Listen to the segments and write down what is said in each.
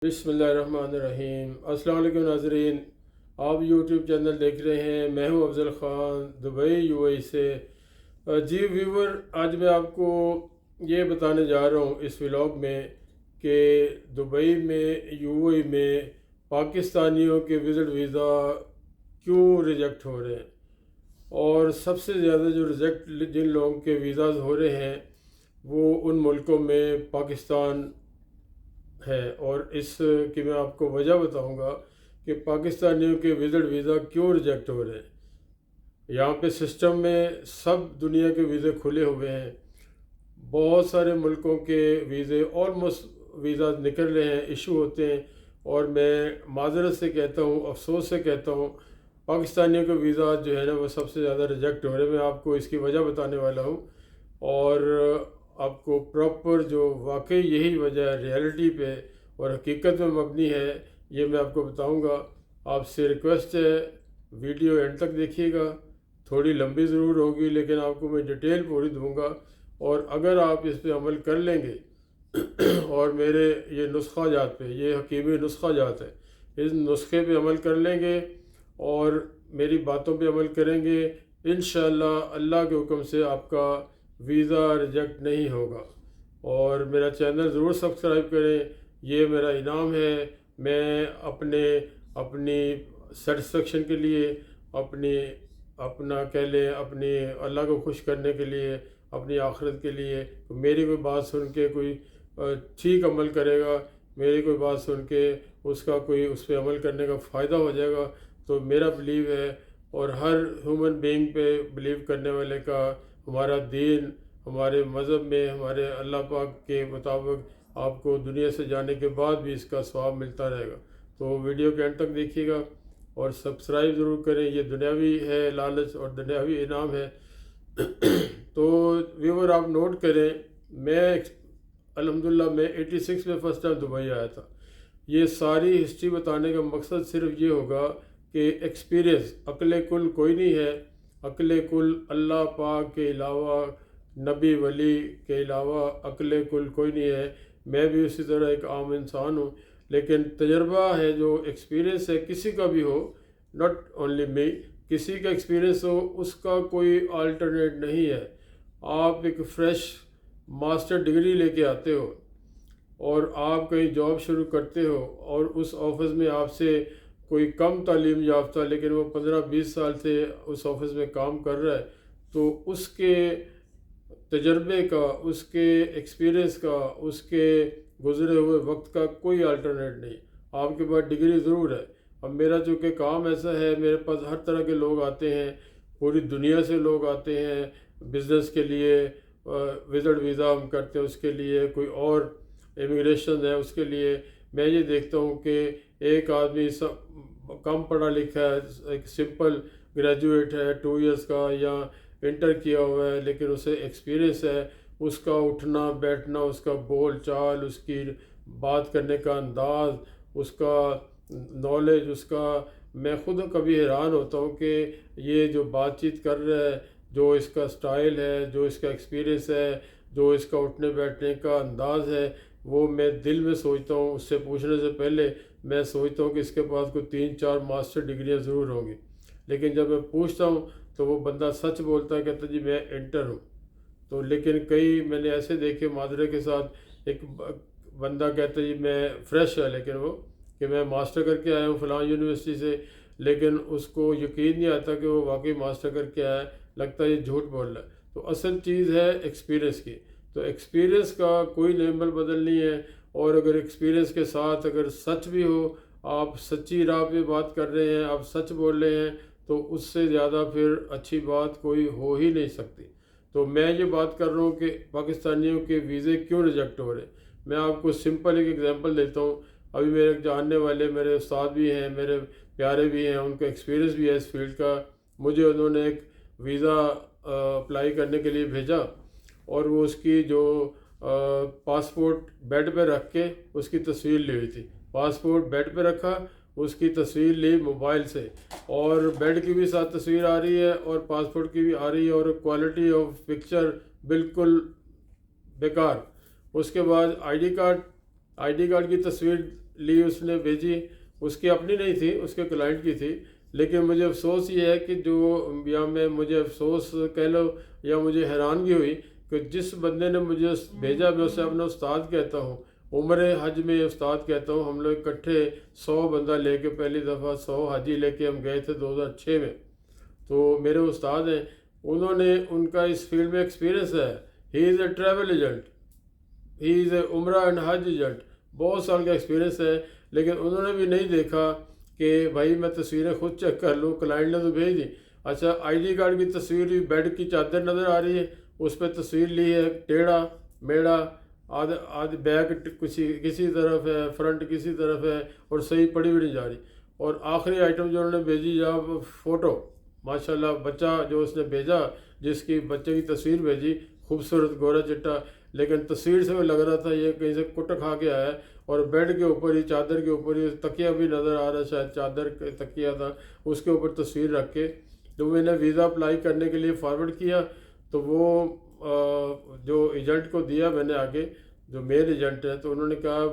بسم اللہ الرحمن الرحیم۔ السلام علیکم ناظرین، آپ یوٹیوب چینل دیکھ رہے ہیں۔ میں ہوں افضل خان، دبئی یو اے سے۔ جی ویور، آج میں آپ کو یہ بتانے جا رہا ہوں اس ولاگ میں کہ دبئی میں یو اے میں پاکستانیوں کے وزٹ ویزا کیوں ریجیکٹ ہو رہے ہیں، اور سب سے زیادہ جو ریجیکٹ جن لوگوں کے ویزاز ہو رہے ہیں وہ ان ملکوں میں پاکستان ہے، اور اس کی میں آپ کو وجہ بتاؤں گا کہ پاکستانیوں کے وزٹ ویزا کیوں ریجیکٹ ہو رہے ہیں۔ یہاں پہ سسٹم میں سب دنیا کے ویزے کھلے ہوئے ہیں، بہت سارے ملکوں کے ویزے آلموسٹ ویزا نکل رہے ہیں، ایشو ہوتے ہیں، اور میں معذرت سے کہتا ہوں، افسوس سے کہتا ہوں، پاکستانیوں کے ویزا جو ہے نا وہ سب سے زیادہ ریجیکٹ ہو رہے ہیں۔ میں آپ کو اس کی وجہ بتانے والا ہوں، اور آپ کو پراپر جو واقعی یہی وجہ ہے، ریئلٹی پہ اور حقیقت میں مبنی ہے، یہ میں آپ کو بتاؤں گا۔ آپ سے ریکویسٹ ہے ویڈیو اینڈ تک دیکھیے گا، تھوڑی لمبی ضرور ہوگی لیکن آپ کو میں ڈیٹیل پوری دوں گا، اور اگر آپ اس پہ عمل کر لیں گے اور میرے یہ نسخہ جات پہ، یہ حکیمی نسخہ جات ہے، اس نسخے پہ عمل کر لیں گے اور میری باتوں پہ عمل کریں گے، انشاءاللہ اللہ کے حکم سے آپ کا ویزا ریجیکٹ نہیں ہوگا۔ اور میرا چینل ضرور سبسکرائب کریں، یہ میرا انعام ہے۔ میں اپنی سیٹسفیکشن کے لیے، اپنا کہہ لیں، اپنی اللہ کو خوش کرنے کے لیے، اپنی آخرت کے لیے، میری کوئی بات سن کے کوئی ٹھیک عمل کرے گا، میری کوئی بات سن کے اس پہ عمل کرنے کا فائدہ ہو جائے گا، تو میرا بلیو ہے، اور ہر ہیومن بینگ پہ بلیو کرنے والے کا، ہمارا دین، ہمارے مذہب میں، ہمارے اللہ پاک کے مطابق آپ کو دنیا سے جانے کے بعد بھی اس کا ثواب ملتا رہے گا۔ تو ویڈیو کے اینڈ تک دیکھیے گا اور سبسکرائب ضرور کریں، یہ دنیاوی ہے لالچ اور دنیاوی انعام ہے۔ تو ویور آپ نوٹ کریں، میں الحمدللہ میں 86 میں فرسٹ ٹائم دبئی آیا تھا۔ یہ ساری ہسٹری بتانے کا مقصد صرف یہ ہوگا کہ ایکسپیرینس، عقل کل کوئی نہیں ہے، عقل کل اللہ پاک کے علاوہ، نبی ولی کے علاوہ عقل کل کوئی نہیں ہے۔ میں بھی اسی طرح ایک عام انسان ہوں، لیکن تجربہ ہے، جو ایکسپیرینس ہے کسی کا بھی ہو، ناٹ اونلی می، کسی کا ایکسپیرینس ہو اس کا کوئی آلٹرنیٹ نہیں ہے۔ آپ ایک فریش ماسٹر ڈگری لے کے آتے ہو اور آپ کہیں جاب شروع کرتے ہو، اور اس آفس میں آپ سے کوئی کم تعلیم یافتہ لیکن وہ 15-20 سال سے اس آفس میں کام کر رہا ہے، تو اس کے تجربے کا، اس کے ایکسپیرینس کا، اس کے گزرے ہوئے وقت کا کوئی آلٹرنیٹ نہیں۔ آپ کے پاس ڈگری ضرور ہے۔ اب میرا چونکہ کام ایسا ہے، میرے پاس ہر طرح کے لوگ آتے ہیں، پوری دنیا سے لوگ آتے ہیں بزنس کے لیے، وزٹ ویزا ہم کرتے ہیں اس کے لیے، کوئی اور امیگریشن ہے اس کے لیے۔ میں یہ دیکھتا ہوں کہ ایک آدمی کم پڑھا لکھا ہے، ایک سمپل گریجویٹ ہے 2 ایئرس کا، یا انٹر کیا ہوا ہے، لیکن اسے ایکسپیرینس ہے، اس کا اٹھنا بیٹھنا، اس کا بول چال، اس کی بات کرنے کا انداز، اس کا نالج، اس کا، میں خود کبھی حیران ہوتا ہوں کہ یہ جو بات چیت کر رہا ہے، جو اس کا سٹائل ہے، جو اس کا ایکسپیرینس ہے، جو اس کا اٹھنے بیٹھنے کا انداز ہے، وہ میں دل میں سوچتا ہوں، اس سے پوچھنے سے پہلے میں سوچتا ہوں کہ اس کے پاس کوئی 3-4 ماسٹر ڈگریاں ضرور ہوں گی، لیکن جب میں پوچھتا ہوں تو وہ بندہ سچ بولتا ہے، کہتا جی میں انٹر ہوں۔ تو لیکن کئی میں نے ایسے دیکھے معذرے کے ساتھ، ایک بندہ کہتا جی میں فریش ہے، لیکن وہ کہ میں ماسٹر کر کے آیا ہوں فلاں یونیورسٹی سے، لیکن اس کو یقین نہیں آتا کہ وہ واقعی ماسٹر کر کے آیا ہے، لگتا ہے یہ جھوٹ بول رہا ہے۔ تو اصل چیز ہے ایکسپیرینس کی، تو ایکسپیرینس کا کوئی لیبل بدل نہیں ہے، اور اگر ایکسپیرینس کے ساتھ اگر سچ بھی ہو، آپ سچی راہ پہ بات کر رہے ہیں، آپ سچ بول رہے ہیں، تو اس سے زیادہ پھر اچھی بات کوئی ہو ہی نہیں سکتی۔ تو میں یہ بات کر رہا ہوں کہ پاکستانیوں کے ویزے کیوں ریجیکٹ ہو رہے ہیں۔ میں آپ کو سمپل ایک ایگزامپل دیتا ہوں۔ ابھی میرے جاننے والے میرے استاد بھی ہیں، میرے پیارے بھی ہیں، ان کا ایکسپیرینس بھی ہے اس فیلڈ کا۔ مجھے انہوں نے ایک ویزا اپلائی کرنے کے لیے بھیجا، اور وہ اس کی جو پاسپورٹ بیڈ پہ رکھ کے اس کی تصویر لی ہوئی تھی، پاسپورٹ بیڈ پہ رکھا، اس کی تصویر لی موبائل سے، اور بیڈ کی بھی ساتھ تصویر آ رہی ہے اور پاسپورٹ کی بھی آ رہی ہے، اور کوالٹی آف پکچر بالکل بیکار۔ اس کے بعد آئی ڈی کارڈ کی تصویر لی اس نے بھیجی، اس کی اپنی نہیں تھی، اس کے کلائنٹ کی تھی، لیکن مجھے افسوس یہ ہے کہ مجھے افسوس کہہ لو یا مجھے حیرانگی ہوئی کہ جس بندے نے مجھے بھیجا، میں اسے اپنا استاد کہتا ہوں، عمر حج میں استاد کہتا ہوں۔ ہم لوگ اکٹھے 100 بندہ لے کے پہلی دفعہ 100 حاجی لے کے ہم گئے تھے 2006 میں، تو میرے استاد ہیں، انہوں نے ان کا اس فیلڈ میں ایکسپیرینس ہے۔ ہی از اے ٹریول ایجنٹ، ہی از اے عمرہ اینڈ حج ایجنٹ، بہت سال کا ایکسپیرینس ہے، لیکن انہوں نے بھی نہیں دیکھا کہ بھائی میں تصویریں خود چیک کر لوں، کلائنٹ نے تو بھیج دی۔ اچھا آئی ڈی کارڈ کی تصویر بھی، بیڈ کی چادر نظر آ رہی ہے، اس پہ تصویر لی ہے، ٹیڑھا میڑا، آدھ بیک کسی طرف ہے، فرنٹ کسی طرف ہے، اور صحیح پڑی بھی نہیں جا رہی۔ اور آخری آئٹم جو انہوں نے بھیجی جب فوٹو، ماشاءاللہ بچہ جو اس نے بھیجا، جس کی بچے کی تصویر بھیجی، خوبصورت گورا چٹا، لیکن تصویر سے وہ لگ رہا تھا یہ کہیں سے کٹ کھا کے آیا ہے، اور بیڈ کے اوپر ہی، چادر کے اوپر ہی تکیہ بھی نظر آ رہا ہے، شاید چادر تکیہ تھا، اس کے اوپر تصویر رکھ کے۔ تو میں نے ویزا اپلائی کرنے کے لیے فارورڈ کیا، تو وہ جو ایجنٹ کو دیا میں نے آگے، جو مین ایجنٹ ہے، تو انہوں نے کہا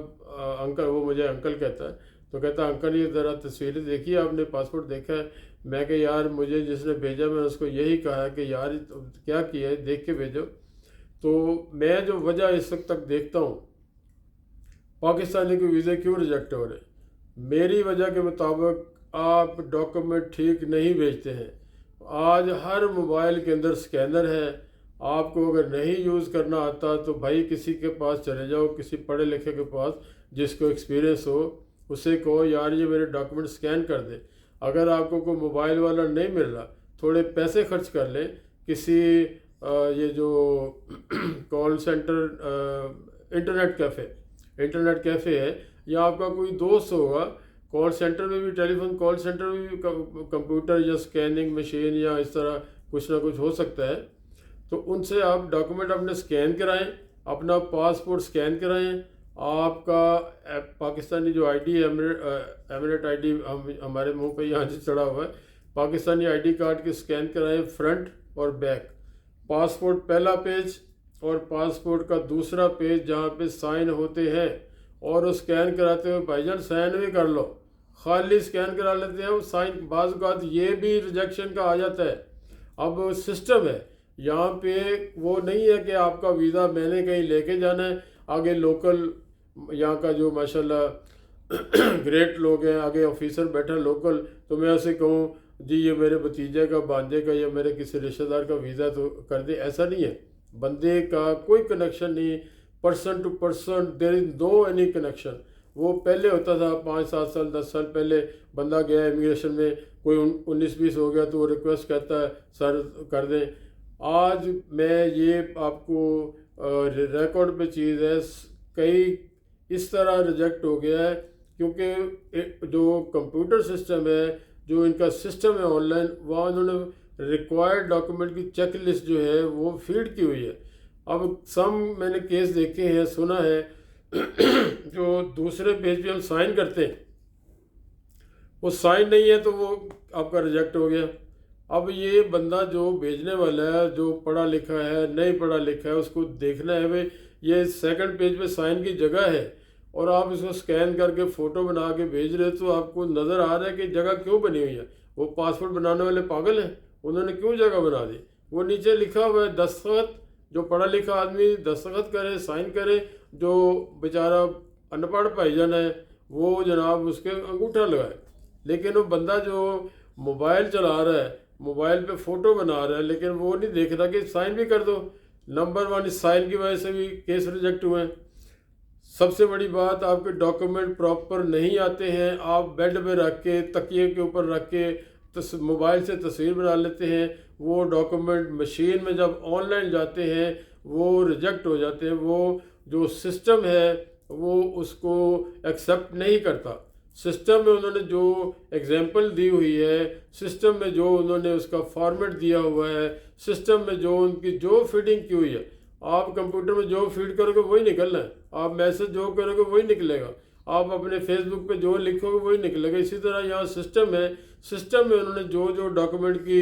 انکل، وہ مجھے انکل کہتا ہے، تو کہتا انکل یہ ذرا تصویریں دیکھیے، آپ نے پاسپورٹ دیکھا ہے؟ میں کہ یار مجھے جس نے بھیجا میں نے اس کو یہی کہا ہے کہ یار کیا کیا ہے، دیکھ کے بھیجو۔ تو میں جو وجہ اس وقت تک دیکھتا ہوں پاکستانی کے ویزے کیوں ریجیکٹ ہو رہے، میری وجہ کے مطابق آپ ڈاکومنٹ ٹھیک نہیں بھیجتے ہیں۔ آج ہر موبائل کے اندر اسکینر ہے، آپ کو اگر نہیں یوز کرنا آتا تو بھائی کسی کے پاس چلے جاؤ، کسی پڑھے لکھے کے پاس جس کو ایکسپیرینس ہو، اسے کہو یار یہ میرے ڈاکومنٹ اسکین کر دے۔ اگر آپ کو کوئی موبائل والا نہیں مل رہا، تھوڑے پیسے خرچ کر لیں، کسی یہ جو کال سینٹر انٹرنیٹ کیفے ہے، یا آپ کا کوئی دوست ہوگا، کال سینٹر میں بھی، ٹیلی فون کال سینٹر میں بھی کمپیوٹر یا اسکیننگ مشین یا اس طرح کچھ نہ کچھ ہو سکتا ہے، تو ان سے آپ ڈاکومنٹ اپنے اسکین کرائیں، اپنا پاسپورٹ اسکین کرائیں، آپ کا پاکستانی جو آئی ڈی ہے، ایمریٹ آئی ڈی ہمارے منہ پہ یہاں سے چڑھا ہوا ہے، پاکستانی آئی ڈی کارڈ کے اسکین کرائیں، فرنٹ اور بیک، پاسپورٹ پہلا پیج اور پاسپورٹ کا دوسرا پیج جہاں پہ سائن ہوتے ہیں، اور وہ اسکین کراتے ہوئے بھائی جان سائن بھی کر لو، خالی اسکین کرا لیتے ہیں وہ سائن، بعض اوقات یہ بھی ریجیکشن کا آ جاتا ہے۔ اب سسٹم ہے یہاں پہ، وہ نہیں ہے کہ آپ کا ویزا میں نے کہیں لے کے جانا ہے، آگے لوکل یہاں کا جو ماشاءاللہ گریٹ لوگ ہیں، آگے آفیسر بیٹھا لوکل، تو میں اسے کہوں جی یہ میرے بھتیجے کا، بانجے کا، یا میرے کسی رشتہ دار کا ویزا تو کر دے، ایسا نہیں ہے، بندے کا کوئی کنیکشن نہیں، person to person, there is no any connection. وہ پہلے ہوتا تھا 5 7 سال 10 سال پہلے، بندہ گیا امیگریشن میں، کوئی 19 20 ہو گیا تو وہ ریکویسٹ کہتا ہے سر کر دیں۔ آج میں یہ آپ کو ریکارڈ پہ چیز ہے، کئی اس طرح ریجیکٹ ہو گیا ہے کیونکہ جو کمپیوٹر سسٹم ہے، جو ان کا سسٹم ہے آن لائن، وہاں انہوں نے ریکوائرڈ ڈاکومنٹ کی چیک لسٹ جو ہے وہ فیڈ کی ہوئی ہے۔ اب میں نے کیس دیکھے ہیں، سنا ہے، جو دوسرے پیج پہ ہم سائن کرتے ہیں، وہ سائن نہیں ہے تو وہ آپ کا ریجیکٹ ہو گیا۔ اب یہ بندہ جو بھیجنے والا ہے، جو پڑھا لکھا ہے نہیں پڑھا لکھا ہے، اس کو دیکھنا ہے بھائی یہ سیکنڈ پیج پہ سائن کی جگہ ہے، اور آپ اس کو اسکین کر کے فوٹو بنا کے بھیج رہے، تو آپ کو نظر آ رہا ہے کہ جگہ کیوں بنی ہوئی ہے۔ وہ پاسپورٹ بنانے والے پاگل ہیں، انہوں نے کیوں جگہ بنا دی؟ وہ نیچے لکھا ہوا ہے دستخط، جو پڑھا لکھا آدمی دستخط کرے، سائن کرے، جو بیچارہ ان پڑھ بھائی جان ہے وہ جناب اس کے انگوٹھا لگائے۔ لیکن وہ بندہ جو موبائل چلا رہا ہے، موبائل پہ فوٹو بنا رہا ہے، لیکن وہ نہیں دیکھ رہا کہ سائن بھی کر دو۔ نمبر 1 اس سائن کی وجہ سے بھی کیس ریجیکٹ ہوئے ہیں۔ سب سے بڑی بات، آپ کے ڈاکومنٹ پراپر نہیں آتے ہیں، آپ بیڈ پہ رکھ کے، تکیے کے اوپر رکھ کے موبائل سے تصویر بنا لیتے ہیں، وہ ڈاکومنٹ مشین میں جب آن لائن جاتے ہیں وہ ریجیکٹ ہو جاتے ہیں۔ وہ جو سسٹم ہے وہ اس کو ایکسیپٹ نہیں کرتا۔ سسٹم میں انہوں نے جو ایگزامپل دی ہوئی ہے، سسٹم میں جو انہوں نے اس کا فارمیٹ دیا ہوا ہے، سسٹم میں جو ان کی جو فیڈنگ کی ہوئی ہے، آپ کمپیوٹر میں جو فیڈ کرو گے وہی نکلنا ہے، آپ میسج جو کرو گے وہی نکلے گا، آپ اپنے فیس بک پہ جو لکھو گے وہی نکلے گا۔ اسی طرح یہاں سسٹم ہے، سسٹم میں انہوں نے جو ڈاکومنٹ کی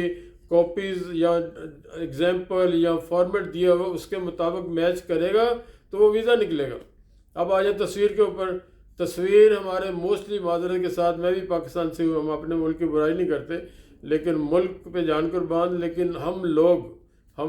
کاپیز یا ایگزامپل یا فارمیٹ دیا ہوا اس کے مطابق میچ کرے گا تو وہ ویزا نکلے گا۔ اب آ جائے تصویر کے اوپر، تصویر ہمارے موسٹلی معذرت کے ساتھ، میں بھی پاکستان سے ہوں، ہم اپنے ملک کی برائی نہیں کرتے، لیکن ملک پہ جان قربان، لیکن ہم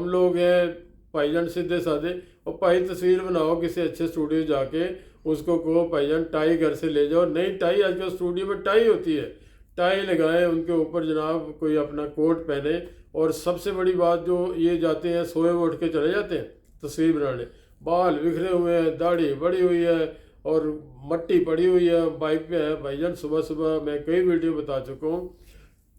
لوگ ہیں بھائی جان سیدھے سادے، اور بھائی تصویر بناؤ کسی اچھے اسٹوڈیو جا کے، اس کو کہو بھائی جان ٹائی گھر سے لے جاؤ، نہیں ٹائی آج کل اسٹوڈیو میں ٹائی ہوتی ہے، ٹائی لگائیں ان کے اوپر جناب، کوئی اپنا کوٹ پہنے، اور سب سے بڑی بات جو یہ جاتے ہیں سوئے ہوئے اٹھ کے چلے جاتے ہیں تصویر بنانے، بال بکھرے ہوئے ہیں، داڑھی بڑی ہوئی ہے اور مٹی پڑی ہوئی ہے، بائک پہ ہے بھائی جان، صبح میں کئی ویڈیو بتا چکا ہوں،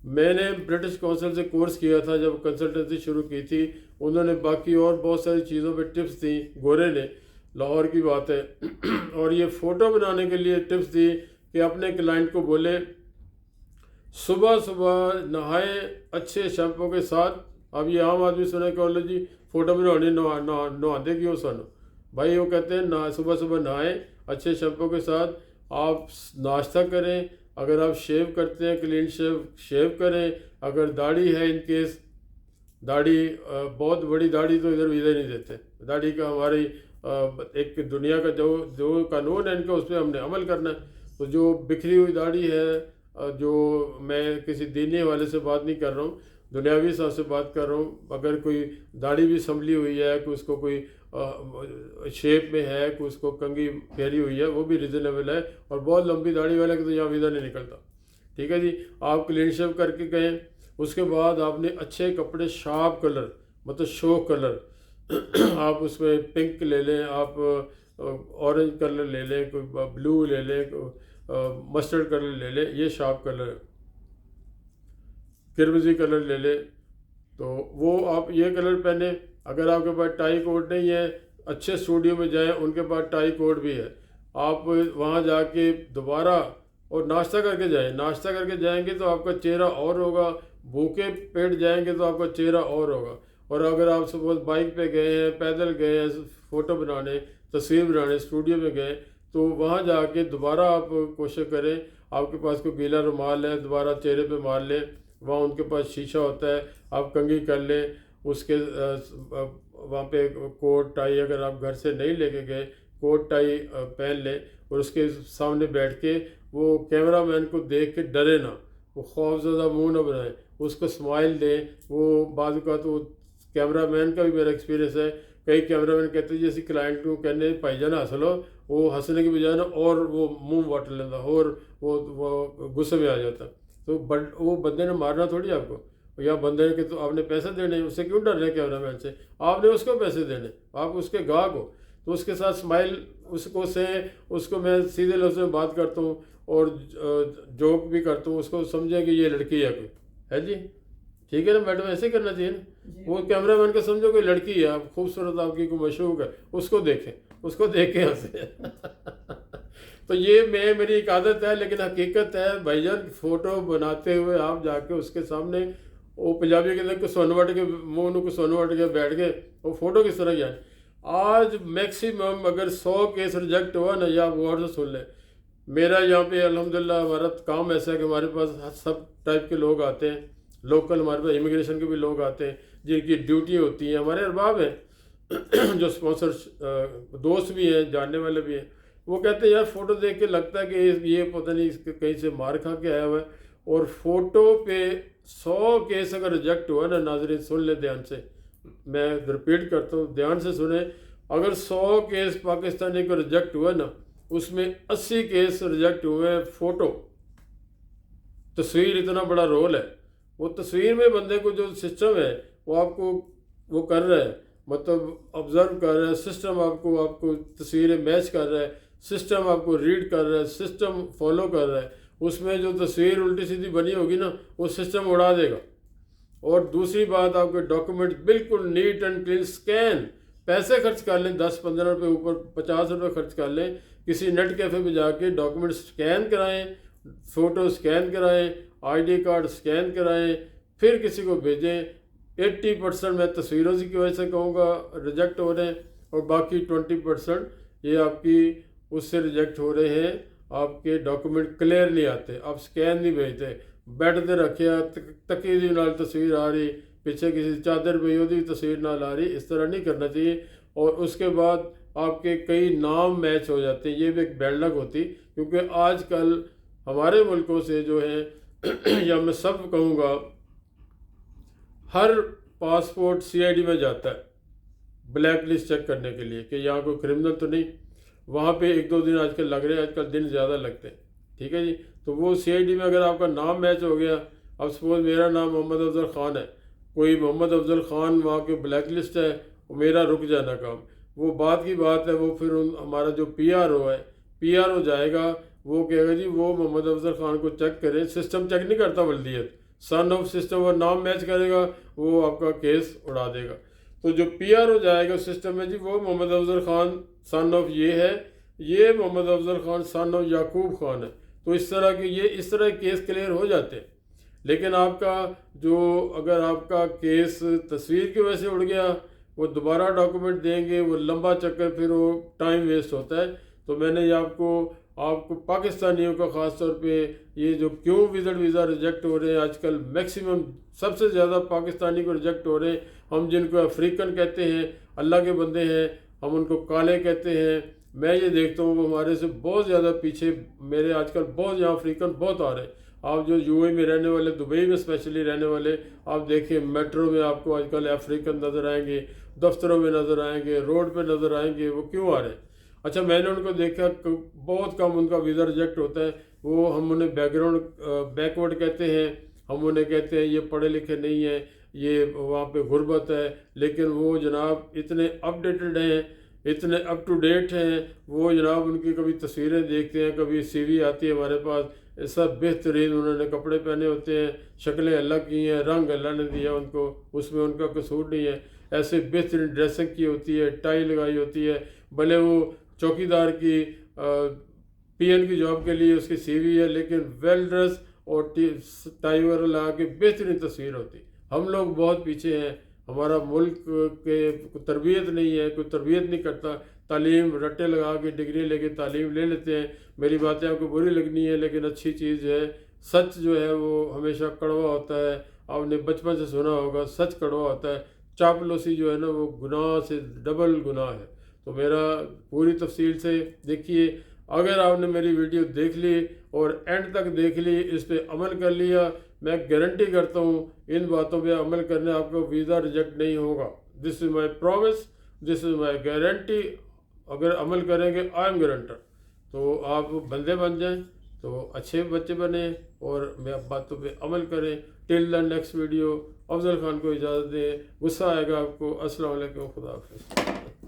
میں نے برٹش کونسل سے کورس کیا تھا جب کنسلٹنسی شروع کی تھی، انہوں نے باقی اور بہت ساری چیزوں پہ ٹپس دی، گورے نے، لاہور کی بات ہے اور یہ فوٹو بنانے کے لیے ٹپس دی کہ اپنے کلائنٹ کو بولے صبح نہائے اچھے شیمپو کے ساتھ۔ اب یہ عام آدمی سنے کہ اللہ جی فوٹو بنانے نہاتے کیوں سن، بھائی وہ کہتے ہیں صبح نہائیں اچھے شیمپو کے ساتھ، آپ ناشتہ کریں، اگر آپ شیو کرتے ہیں کلین شیو کریں، اگر داڑھی ہے ان کیس داڑھی بہت بڑی داڑھی تو ادھر ویزا نہیں دیتے، داڑھی کا ہماری ایک دنیا کا جو قانون ہے ان کا، اس پہ ہم نے عمل کرنا ہے، تو جو بکھری ہوئی داڑھی ہے، جو میں کسی دینی حوالے سے بات نہیں کر رہا ہوں، دنیاوی حساب سے بات کر رہا ہوں، اگر کوئی داڑھی بھی سنبھلی ہوئی ہے کہ اس کو کوئی شیپ میں ہے کہ اس کو کنگھی پھیری ہوئی ہے، وہ بھی ریزنیبل ہے، اور بہت لمبی داڑھی والے کہ تو یہاں ویزا نہیں نکلتا، ٹھیک ہے جی، آپ کلین شیو کر کے گئے، اس کے بعد آپ نے اچھے کپڑے شارپ کلر مطلب شو کلر آپ اس میں پنک لے لیں، آپ اورنج کلر لے لیں، کوئی بلو لے لیں، مسٹرڈ کلر لے لیں، یہ شارپ کلر، کرمزی کلر لے لیں، تو وہ آپ یہ کلر پہنیں۔ اگر آپ کے پاس ٹائی کوٹ نہیں ہے، اچھے اسٹوڈیو میں جائیں، ان کے پاس ٹائی کوٹ بھی ہے، آپ وہاں جا کے دوبارہ اور ناشتہ کر کے جائیں، ناشتہ کر کے جائیں گے تو آپ کا چہرہ اور ہوگا، بھوکے پیٹ جائیں گے تو آپ کا چہرہ اور ہوگا، اور اگر آپ سپوز بائک پہ گئے ہیں، پیدل گئے ہیں فوٹو بنانے، تصویر بنانے، اسٹوڈیو میں گئے، تو وہاں جا کے دوبارہ آپ کوشش کریں، آپ کے پاس کوئی گیلا رومال ہے دوبارہ چہرے پہ مار لیں، وہاں ان کے پاس شیشہ ہوتا ہے، آپ کنگھی کر لیں، اس کے وہاں پہ کوٹ ٹائی اگر آپ گھر سے نہیں لے کے گئے، کوٹ ٹائی پہن لیں، اور اس کے سامنے بیٹھ کے وہ کیمرہ مین کو دیکھ کے ڈرے نہ، وہ خوف زدہ منہ نہ بنائیں، اس کو اسمائل دیں، وہ بعض اوقات وہ کیمرہ مین کا بھی میرا ایکسپیرینس ہے، کئی کیمرہ مین کہتے ہیں جیسے کلائنٹ کو کہنے بھائی جان ہنس لو، وہ ہنسنے کی بجائے نا اور وہ منہ واٹر لیتا اور وہ غصے میں آ جاتا، تو وہ بندے نے مارنا تھوڑی آپ کو، یا بندے کے تو آپ نے پیسے دینے، اس سے کیوں ڈر رہے کیمرہ مین سے، آپ نے اس کو پیسے دینے، آپ اس کے گاہک ہو، تو اس کے ساتھ اسمائل اس کو میں سیدھے لفظ میں بات کرتا ہوں اور جوک بھی کرتا ہوں، اس کو سمجھیں کہ یہ لڑکی ہے کوئی ہے جی، ٹھیک ہے نا میڈم، ایسے کرنا چاہیے نا، وہ کیمرہ مین کا سمجھو کوئی لڑکی ہے، آپ خوبصورت آپ کی کوئی مشہور ہے، اس کو دیکھیں، اس کو دیکھ کے ہنسے تو یہ میری ایک عادت ہے، لیکن حقیقت ہے بھائی جان، فوٹو بناتے ہوئے آپ جا کے اس کے سامنے، وہ پنجابی کے اندر سن وٹ کے منہ کو سن وٹ کے بیٹھ گئے، وہ فوٹو کس طرح جائے؟ آج میکسیمم اگر 100 کیس ریجیکٹ ہوا نا، یا آپ غور سے سن لیں، میرا یہاں پہ الحمدللہ ہمارا کام ایسا ہے کہ ہمارے پاس سب ٹائپ کے لوگ آتے ہیں، لوکل ہمارے پاس امیگریشن کے بھی لوگ آتے ہیں جن کی ڈیوٹی ہوتی ہے، ہمارے ارباب ہیں جو اسپانسر دوست بھی ہیں، جاننے والے بھی ہیں، وہ کہتے ہیں یار فوٹو دیکھ کے لگتا ہے کہ یہ پتہ نہیں اس کے کہیں سے مار کھا کے آیا ہوا ہے، اور فوٹو پہ 100 کیس اگر ریجیکٹ ہوا نا، ناظرین سن لیں دھیان سے، میں رپیٹ کرتا ہوں دھیان سے سنیں، اگر 100 کیس پاکستانی کو ریجیکٹ ہوا نا، اس میں 80 کیس ریجیکٹ ہوئے ہیں فوٹو، تصویر اتنا بڑا رول ہے، وہ تصویر میں بندے کو جو سسٹم ہے وہ آپ کو وہ کر رہا ہے، مطلب آبزرو کر رہا ہے، سسٹم آپ کو تصویریں میچ کر رہا ہے، سسٹم آپ کو ریڈ کر رہا ہے، سسٹم فالو کر رہا ہے، اس میں جو تصویر الٹی سیدھی بنی ہوگی نا، وہ سسٹم اڑا دے گا۔ اور دوسری بات، آپ کے ڈاکومنٹ بالکل نیٹ اینڈ کلین، اسکین، پیسے خرچ کر لیں، 10-15 روپے اوپر 50 روپے خرچ کر لیں، کسی نیٹ کیفے پہ جا کے ڈاکومنٹ اسکین کرائیں، فوٹو اسکین کرائیں، آئی ڈی کارڈ اسکین کرائیں، پھر کسی کو بھیجیں۔ 80% میں تصویروں کی وجہ سے کہوں گا ریجیکٹ ہو رہے ہیں، اور باقی 20% یہ آپ کی اس سے ریجیکٹ ہو رہے ہیں، آپ کے ڈاکومنٹ کلیئر نہیں آتے، آپ اسکین نہیں بھیجتے، بیڈ تے رکھے تکی دی نال تصویر آ رہی، پیچھے کسی چادر پہ ہوتی تصویر نال آ رہی، اس طرح نہیں کرنا چاہیے۔ اور اس کے بعد آپ کے کئی نام میچ ہو جاتے ہیں، یہ بھی ایک بیڈ لک ہوتی، کیونکہ آج کل ہمارے ملکوں سے جو ہے یا میں سب کہوں گا ہر پاسپورٹ سی آئی ڈی میں جاتا ہے بلیک لسٹ چیک کرنے کے لیے کہ یہاں کوئی کرمنل تو نہیں، وہاں پہ 1-2 دن آج کل لگ رہے ہیں، آج کل دن زیادہ لگتے ہیں، ٹھیک ہے جی۔ تو وہ سی آئی ڈی میں اگر آپ کا نام میچ ہو گیا، اب سپوز میرا نام محمد افضل خان ہے، کوئی محمد افضل خان وہاں کے بلیک لسٹ ہے، میرا رک جانا کام، وہ بات کی بات ہے، وہ پھر ہمارا جو پی آر او ہے، پی آر او جائے گا، وہ کہے گا جی وہ محمد افضل خان کو چیک کرے، سسٹم چیک نہیں کرتا ولدیت، سن آف سسٹم اور نام میچ کرے گا، وہ آپ کا کیس اڑا دے گا۔ تو جو پی آر ہو جائے گا سسٹم میں، جی وہ محمد افضل خان سن آف یہ ہے، یہ محمد افضل خان سن آف یعقوب خان ہے، تو اس طرح کے اس طرح کیس کلیئر ہو جاتے ہیں۔ لیکن آپ کا اگر آپ کا کیس تصویر کی وجہ سے اڑ گیا، وہ دوبارہ ڈاکومنٹ دیں گے، وہ لمبا چکر، پھر وہ ٹائم ویسٹ ہوتا ہے۔ تو میں نے یہ آپ کو پاکستانیوں کا خاص طور پہ یہ جو کیوں ویزا ریجیکٹ ہو رہے ہیں آج کل، میکسیمم سب سے زیادہ پاکستانی کو ریجیکٹ ہو رہے ہیں، ہم جن کو افریقن کہتے ہیں، اللہ کے بندے ہیں، ہم ان کو کالے کہتے ہیں، میں یہ دیکھتا ہوں وہ ہمارے سے بہت زیادہ پیچھے، میرے آج کل بہت یہاں افریقن بہت آ رہے ہیں۔ آپ جو یو اے میں رہنے والے، دبئی میں اسپیشلی رہنے والے، آپ دیکھیں میٹرو میں آپ کو آج کل افریقن نظر آئیں گے، دفتروں میں نظر آئیں گے، روڈ پہ نظر آئیں گے، وہ کیوں آ رہے ہیں؟ اچھا، میں نے ان کو دیکھا بہت کم ان کا ویزا ریجیکٹ ہوتا ہے، وہ ہم انہیں بیکورڈ کہتے ہیں، ہم انہیں کہتے ہیں یہ پڑھے لکھے نہیں ہیں، یہ وہاں پہ غربت ہے، لیکن وہ جناب اتنے اپ ڈیٹڈ ہیں، اتنے اپ ٹو ڈیٹ ہیں، وہ جناب ان کی کبھی تصویریں دیکھتے ہیں، کبھی سی وی آتی ہے ہمارے پاس، سب بہترین انہوں نے کپڑے پہنے ہوتے ہیں، شکلیں اللہ کی ہیں، رنگ اللہ نے دیا ان کو، اس میں ان کا قصور نہیں ہے، ایسے بہترین ڈریسنگ کی ہوتی ہے، ٹائی لگائی ہوتی ہے، بھلے وہ چوکیدار کی پی این کی جاب کے لیے اس کی سی وی ہے، لیکن ویل ڈریس اور ٹائی وغیرہ لگا کے بہترین تصویر ہوتی۔ ہم لوگ بہت پیچھے ہیں، ہمارا ملک کے تربیت نہیں ہے، کوئی تربیت نہیں کرتا، تعلیم رٹے لگا کے ڈگری لے کے تعلیم لے لیتے ہیں۔ میری باتیں آپ کو بری لگنی ہے، لیکن اچھی چیز ہے، سچ جو ہے وہ ہمیشہ کڑوا ہوتا ہے، آپ نے بچپن سے سنا ہوگا سچ کڑوا ہوتا ہے، چاپلوسی جو ہے نا وہ گناہ سے ڈبل گناہ ہے۔ تو میرا پوری تفصیل سے دیکھیے، اگر آپ نے میری ویڈیو دیکھ لی اور اینڈ تک دیکھ لی، اس پہ عمل کر لیا، میں گارنٹی کرتا ہوں ان باتوں پہ عمل کرنے آپ کو ویزا ریجیکٹ نہیں ہوگا۔ دس از مائی پرومس، دس از مائی گارنٹی، اگر عمل کریں گے آئی ایم گارنٹر۔ تو آپ بندے بن جائیں، تو اچھے بچے بنیں اور میں باتوں پہ عمل کریں۔ ٹل دا نیکسٹ ویڈیو، افضل خان کو اجازت دیں، غصہ آئے گا آپ کو۔ السلام علیکم، خدا حافظ۔